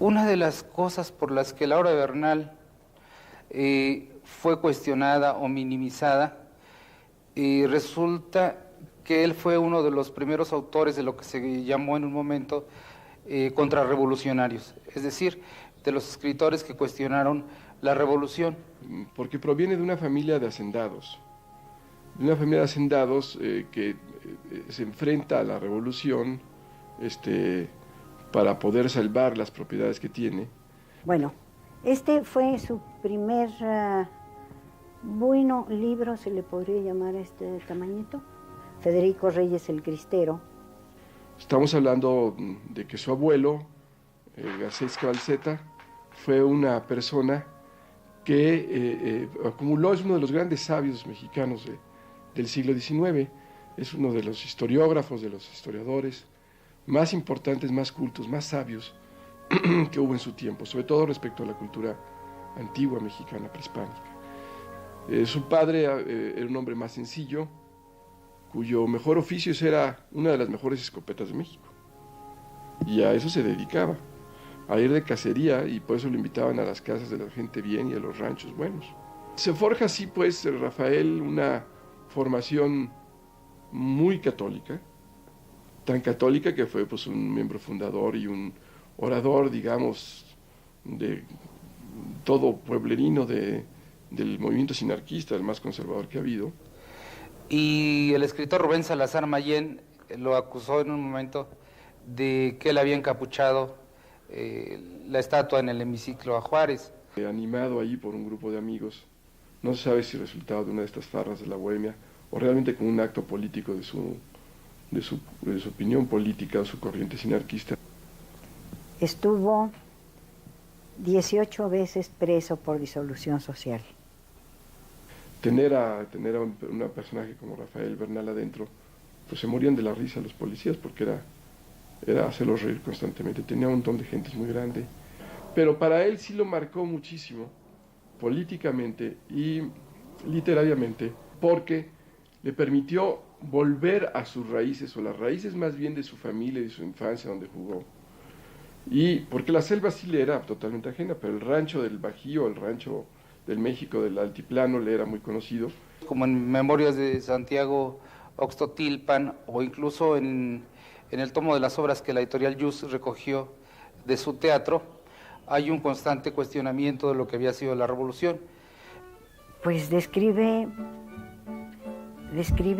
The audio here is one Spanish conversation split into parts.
Una de las cosas por las que Laura Bernal fue cuestionada o minimizada, resulta que él fue uno de los primeros autores de lo que se llamó en un momento contrarrevolucionarios, es decir, de los escritores que cuestionaron la revolución. Porque proviene de una familia de hacendados, que se enfrenta a la revolución para poder salvar las propiedades que tiene. Bueno, este fue su primer bueno libro, se le podría llamar este tamañito, Federico Reyes el Cristero. Estamos hablando de que su abuelo, Garcés Cabalceta, fue una persona que acumuló, es uno de los grandes sabios mexicanos del siglo XIX, es uno de los historiógrafos, de los historiadores más importantes, más cultos, más sabios que hubo en su tiempo, sobre todo respecto a la cultura antigua mexicana prehispánica. Su padre era un hombre más sencillo, cuyo mejor oficio era una de las mejores escopetas de México, y a eso se dedicaba, a ir de cacería, y por eso lo invitaban a las casas de la gente bien y a los ranchos buenos. Se forja así, pues, Rafael, una formación muy católica, tan católica que fue, pues, un miembro fundador y un orador, digamos, de todo pueblerino del movimiento sinarquista, el más conservador que ha habido. Y el escritor Rubén Salazar Mayén lo acusó en un momento de que él había encapuchado la estatua en el hemiciclo a Juárez. Animado ahí por un grupo de amigos, no se sabe si resultado de una de estas farras de la bohemia o realmente con un acto político de su opinión política o su corriente sinarquista. Estuvo 18 veces preso por disolución social. Tener a un personaje como Rafael Bernal adentro, pues se morían de la risa los policías, porque era hacerlos reír constantemente. Tenía un montón de gente muy grande, pero para él sí lo marcó muchísimo, políticamente y literariamente, porque le permitió volver a sus raíces, o las raíces más bien de su familia y de su infancia donde jugó. Y porque la selva sí le era totalmente ajena, pero el rancho del Bajío, el rancho del México, del altiplano, le era muy conocido. Como en Memorias de Santiago Oxtotilpan, o incluso en el tomo de las obras que la editorial Yus recogió de su teatro, hay un constante cuestionamiento de lo que había sido la revolución. Pues describe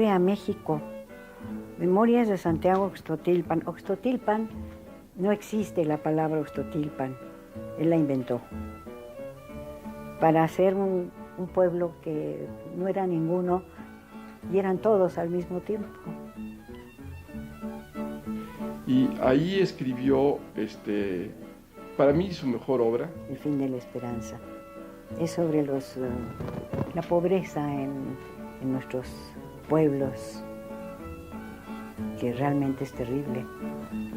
a México. Memorias de Santiago Oxtotilpan. Oxtotilpan, no existe la palabra Oxtotilpan, él la inventó para hacer un pueblo que no era ninguno y eran todos al mismo tiempo. Y ahí escribió, para mí, su mejor obra. El fin de la esperanza. Es sobre la pobreza en nuestros pueblos, que realmente es terrible,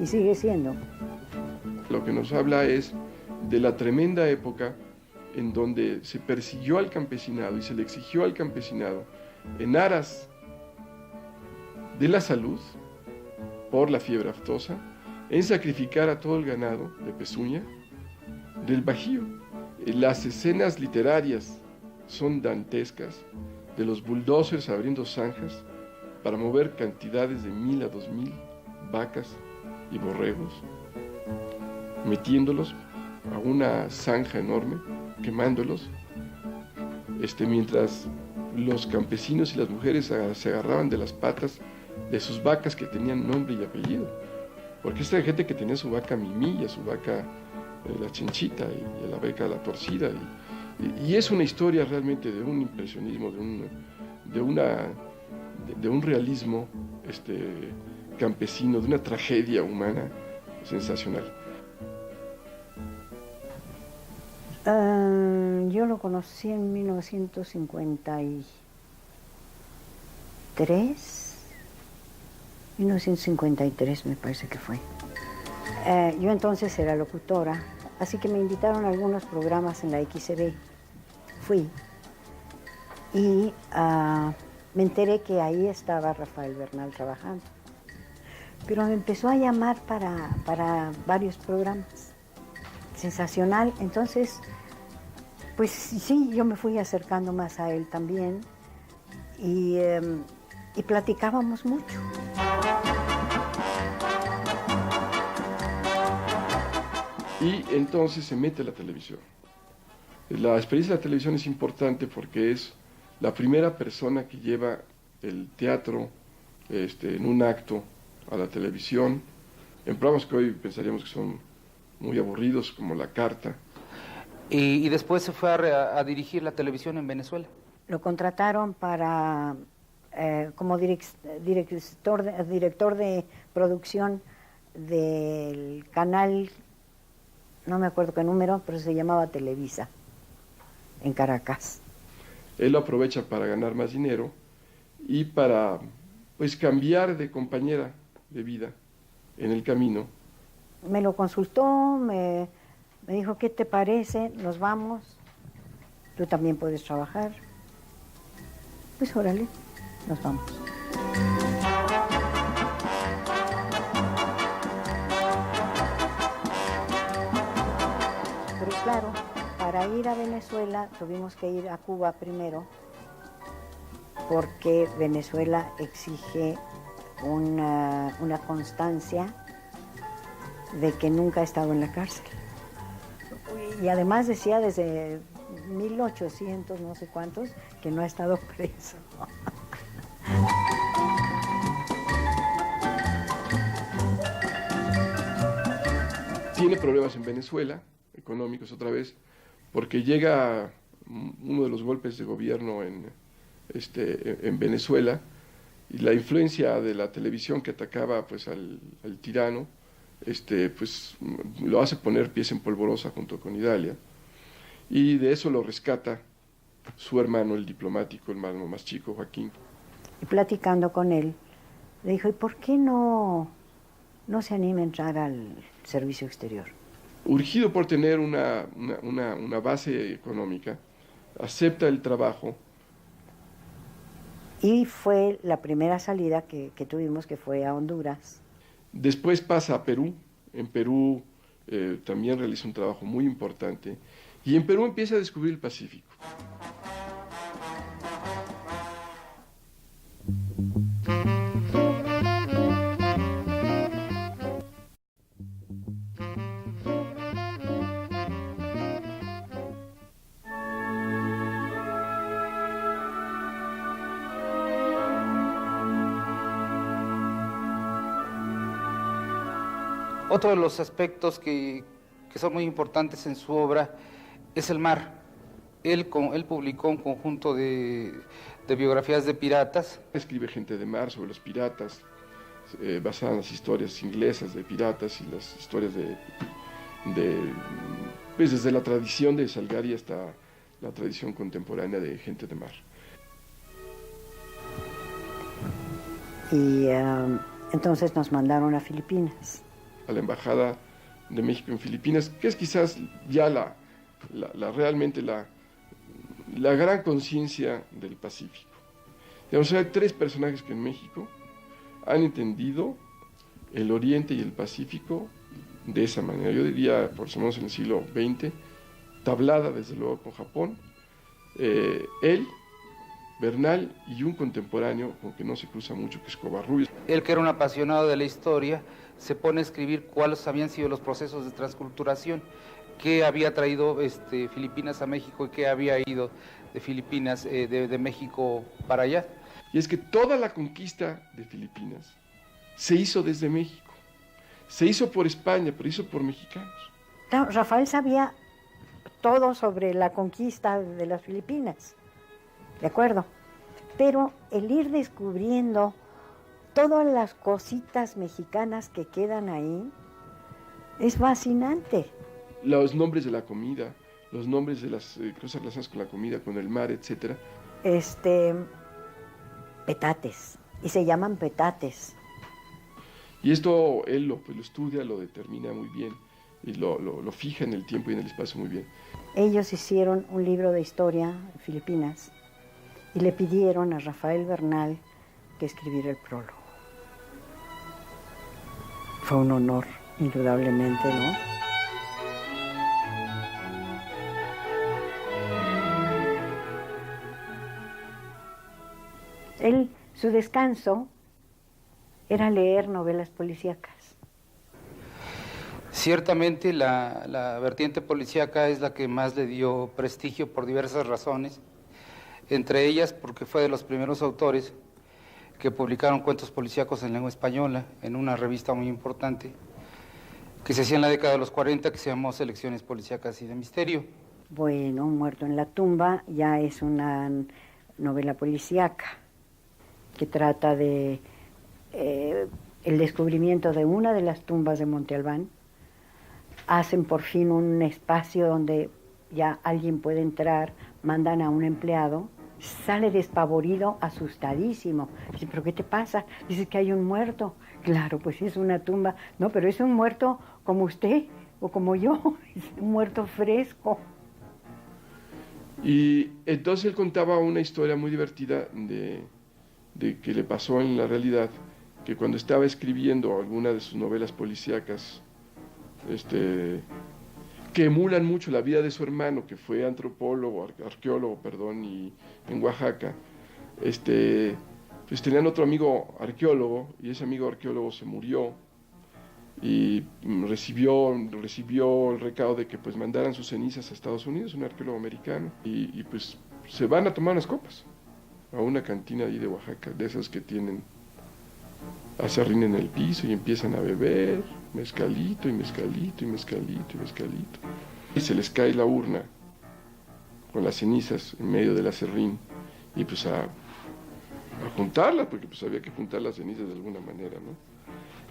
y sigue siendo. Lo que nos habla es de la tremenda época en donde se persiguió al campesinado y se le exigió al campesinado, en aras de la salud, por la fiebre aftosa, en sacrificar a todo el ganado de pezuña del Bajío. Las escenas literarias son dantescas, de los bulldozers abriendo zanjas para mover cantidades de 1,000 a 2,000 vacas y borregos, metiéndolos a una zanja enorme, quemándolos, mientras los campesinos y las mujeres se agarraban de las patas de sus vacas que tenían nombre y apellido, porque esta gente que tenía su vaca Mimilla, su vaca la Chinchita y la vaca la Torcida, y es una historia realmente de un impresionismo, de un realismo campesino, de una tragedia humana sensacional. Yo lo conocí en 1953 me parece que fue. Yo entonces era locutora, así que me invitaron a algunos programas en la XCB. Fui y me enteré que ahí estaba Rafael Bernal trabajando. Pero me empezó a llamar para varios programas. sensacional. Entonces, pues sí, yo me fui acercando más a él también y platicábamos mucho. Y entonces se mete a la televisión. La experiencia de la televisión es importante porque es la primera persona que lleva el teatro en un acto a la televisión, en programas que hoy pensaríamos que son muy aburridos, como La Carta. Y después se fue a dirigir la televisión en Venezuela. Lo contrataron para como director de producción del canal, no me acuerdo qué número, pero se llamaba Televisa, en Caracas. Él lo aprovecha para ganar más dinero y para, pues, cambiar de compañera de vida en el camino. Me lo consultó, me dijo, ¿qué te parece? Nos vamos, tú también puedes trabajar. Pues órale, nos vamos. Pero claro, para ir a Venezuela tuvimos que ir a Cuba primero, porque Venezuela exige una constancia de que nunca ha estado en la cárcel. Y además decía desde 1800, no sé cuántos, que no ha estado preso. Tiene problemas en Venezuela, económicos otra vez, porque llega uno de los golpes de gobierno en Venezuela, y la influencia de la televisión que atacaba, pues, al tirano, pues lo hace poner pies en polvorosa junto con Idalia, y de eso lo rescata su hermano, el diplomático, el hermano más chico, Joaquín. Y platicando con él, le dijo, ¿y por qué no se anima a entrar al servicio exterior? Urgido por tener una base económica, acepta el trabajo. Y fue la primera salida que tuvimos, que fue a Honduras. Después pasa a Perú. En Perú también realiza un trabajo muy importante. Y en Perú empieza a descubrir el Pacífico. Otro de los aspectos que son muy importantes en su obra es el mar. Él publicó un conjunto de biografías de piratas. Escribe Gente de Mar sobre los piratas, basada en las historias inglesas de piratas y las historias pues desde la tradición de Salgari hasta la tradición contemporánea de Gente de Mar. Y entonces nos mandaron a Filipinas. A la Embajada de México en Filipinas, que es quizás ya realmente la gran conciencia del Pacífico. Digamos, hay tres personajes que en México han entendido el Oriente y el Pacífico de esa manera. Yo diría, por lo menos en el siglo XX, tablada desde luego con Japón, él, Bernal y un contemporáneo con que no se cruza mucho, que es Covarrubias. Él, que era un apasionado de la historia, se pone a escribir cuáles habían sido los procesos de transculturación, qué había traído Filipinas a México y qué había ido de Filipinas, de México para allá. Y es que toda la conquista de Filipinas se hizo desde México, se hizo por España, pero hizo por mexicanos. Claro, Rafael sabía todo sobre la conquista de las Filipinas, ¿de acuerdo? Pero el ir descubriendo todas las cositas mexicanas que quedan ahí es fascinante. Los nombres de la comida, los nombres de las cosas relacionadas con la comida, con el mar, etc. Petates, y se llaman petates. Y esto él lo estudia, lo determina muy bien, y lo fija en el tiempo y en el espacio muy bien. Ellos hicieron un libro de historia en Filipinas y le pidieron a Rafael Bernal que escribiera el prólogo. Fue un honor, indudablemente, ¿no? Su descanso era leer novelas policíacas. Ciertamente la vertiente policíaca es la que más le dio prestigio por diversas razones, entre ellas porque fue de los primeros autores que publicaron cuentos policíacos en lengua española en una revista muy importante que se hacía en la década de los 40, que se llamó Selecciones Policíacas y de Misterio. Bueno, Muerto en la tumba ya es una novela policíaca que trata de el descubrimiento de una de las tumbas de Monte Albán. Hacen por fin un espacio donde ya alguien puede entrar, mandan a un empleado, sale despavorido, asustadísimo. Dice, ¿pero qué te pasa? Dice que hay un muerto. Claro, pues es una tumba. No, pero es un muerto como usted o como yo, es un muerto fresco. Y entonces él contaba una historia muy divertida de que le pasó en la realidad, que cuando estaba escribiendo alguna de sus novelas policíacas, que emulan mucho la vida de su hermano, que fue antropólogo, arqueólogo, y en Oaxaca, pues tenían otro amigo arqueólogo, y ese amigo arqueólogo se murió, y recibió el recado de que pues mandaran sus cenizas a Estados Unidos, un arqueólogo americano, y pues se van a tomar unas copas a una cantina ahí de Oaxaca, de esas que tienen acerrín en el piso y empiezan a beber mezcalito y mezcalito y mezcalito y mezcalito. Y se les cae la urna con las cenizas en medio del acerrín y pues a juntarlas, porque pues había que juntar las cenizas de alguna manera, ¿no?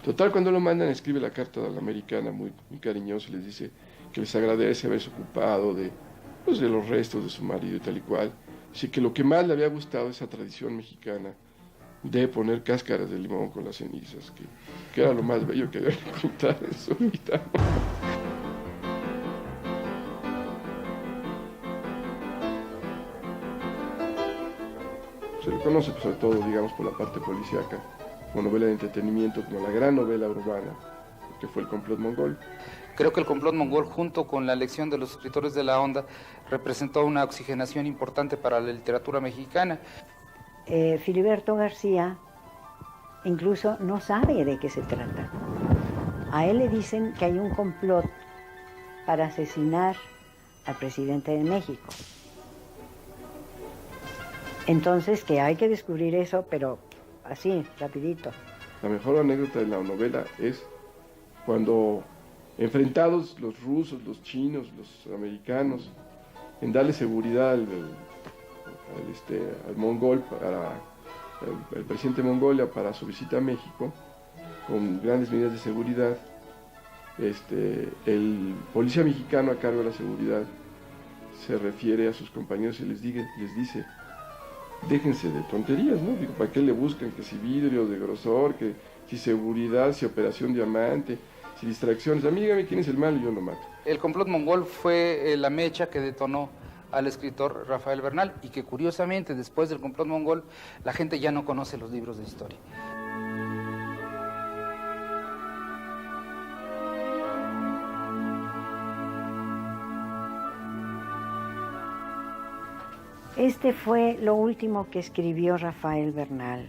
Total, cuando lo mandan, escribe la carta a la americana muy, muy cariñoso y les dice que les agradece haberse ocupado de los restos de su marido y tal y cual. Dice que lo que más le había gustado esa tradición mexicana de poner cáscaras de limón con las cenizas, que era lo más bello que había encontrado en su vida. Se le conoce pues, sobre todo, digamos, por la parte policíaca, como novela de entretenimiento, como la gran novela urbana, que fue El complot mongol. Creo que El complot mongol, junto con la elección de los escritores de la onda, representó una oxigenación importante para la literatura mexicana. Filiberto García incluso no sabe de qué se trata. A él le dicen que hay un complot para asesinar al presidente de México. Entonces que hay que descubrir eso, pero así, rapidito. La mejor anécdota de la novela es cuando enfrentados los rusos, los chinos, los americanos, en darle seguridad al mongol, al presidente de Mongolia para su visita a México, con grandes medidas de seguridad, el policía mexicano a cargo de la seguridad se refiere a sus compañeros y les dice, déjense de tonterías, ¿no? Digo, ¿para qué le buscan? Que si vidrio de grosor, que si seguridad, si operación diamante, si distracciones. A mí dígame quién es el malo y yo lo mato. El complot mongol fue la mecha que detonó al escritor Rafael Bernal y que curiosamente después del complot mongol la gente ya no conoce los libros de historia. Este fue lo último que escribió Rafael Bernal,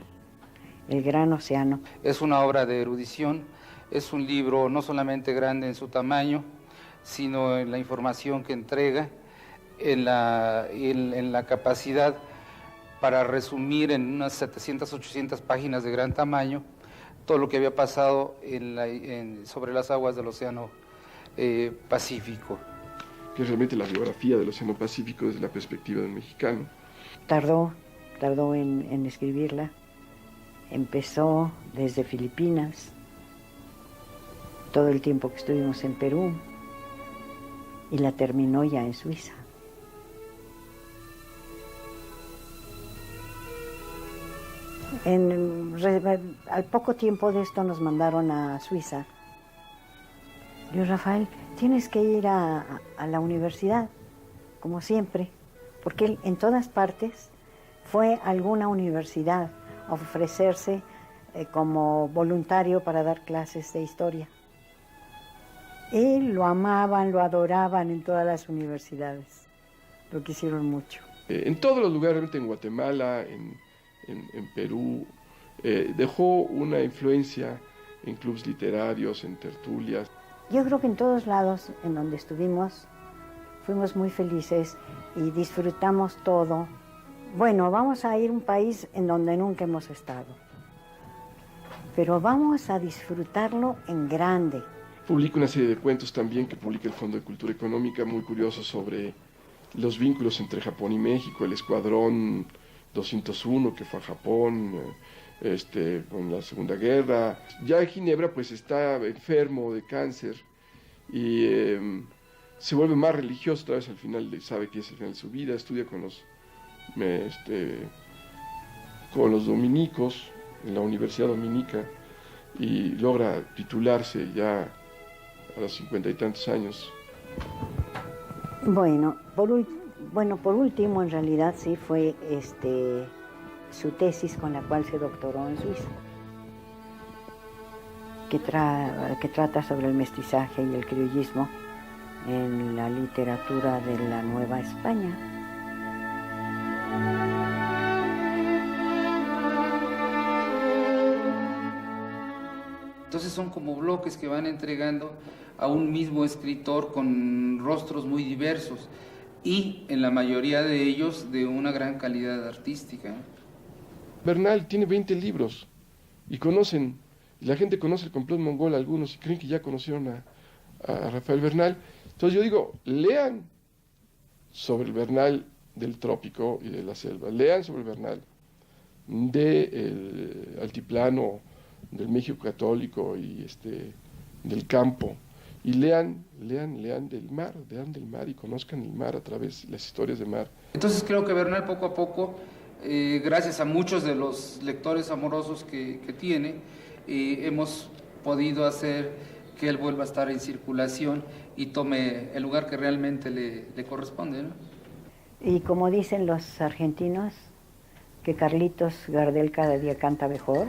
El Gran Océano. Es una obra de erudición, es un libro no solamente grande en su tamaño, sino en la información que entrega, en la capacidad para resumir en unas 700, 800 páginas de gran tamaño todo lo que había pasado sobre las aguas del Océano Pacífico. Que es realmente la geografía del Océano Pacífico desde la perspectiva del mexicano. Tardó en escribirla. Empezó desde Filipinas, todo el tiempo que estuvimos en Perú, y la terminó ya en Suiza. Al poco tiempo de esto nos mandaron a Suiza. Yo, Rafael, tienes que ir a la universidad, como siempre, porque él en todas partes fue a alguna universidad a ofrecerse como voluntario para dar clases de historia. Y lo amaban, lo adoraban en todas las universidades, lo quisieron mucho. En todos los lugares, realmente en Guatemala, en Perú. Dejó una influencia en clubes literarios, en tertulias. Yo creo que en todos lados en donde estuvimos fuimos muy felices y disfrutamos todo. Bueno, vamos a ir a un país en donde nunca hemos estado, pero vamos a disfrutarlo en grande. Publica una serie de cuentos también que publica el Fondo de Cultura Económica, muy curiosos sobre los vínculos entre Japón y México, el Escuadrón 201 que fue a Japón, con la Segunda Guerra. Ya en Ginebra pues está enfermo de cáncer y se vuelve más religioso otra vez al final, sabe que es el final de su vida, estudia con los dominicos en la Universidad Dominica y logra titularse ya a los 50 y tantos años. Bueno, por último en realidad sí fue su tesis con la cual se doctoró en Suiza, que trata sobre el mestizaje y el criollismo en la literatura de la Nueva España. Entonces son como bloques que van entregando a un mismo escritor con rostros muy diversos y en la mayoría de ellos de una gran calidad artística. Bernal tiene 20 libros y la gente conoce el complot mongol algunos y creen que ya conocieron a Rafael Bernal. Entonces yo digo, lean sobre el Bernal del trópico y de la selva, lean sobre el Bernal del altiplano, del México católico y del campo, y lean del mar y conozcan el mar a través de las historias de mar. Entonces creo que Bernal poco a poco, gracias a muchos de los lectores amorosos que tiene, hemos podido hacer que él vuelva a estar en circulación y tome el lugar que realmente le corresponde, ¿no? Y como dicen los argentinos, que Carlitos Gardel cada día canta mejor,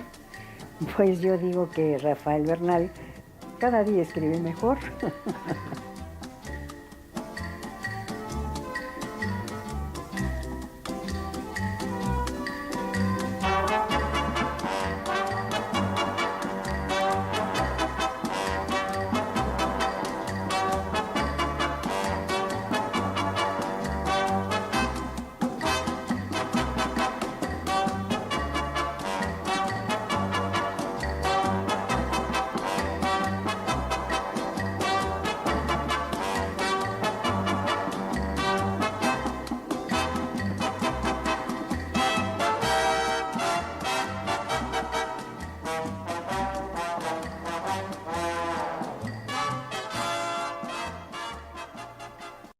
pues yo digo que Rafael Bernal cada día escribe mejor.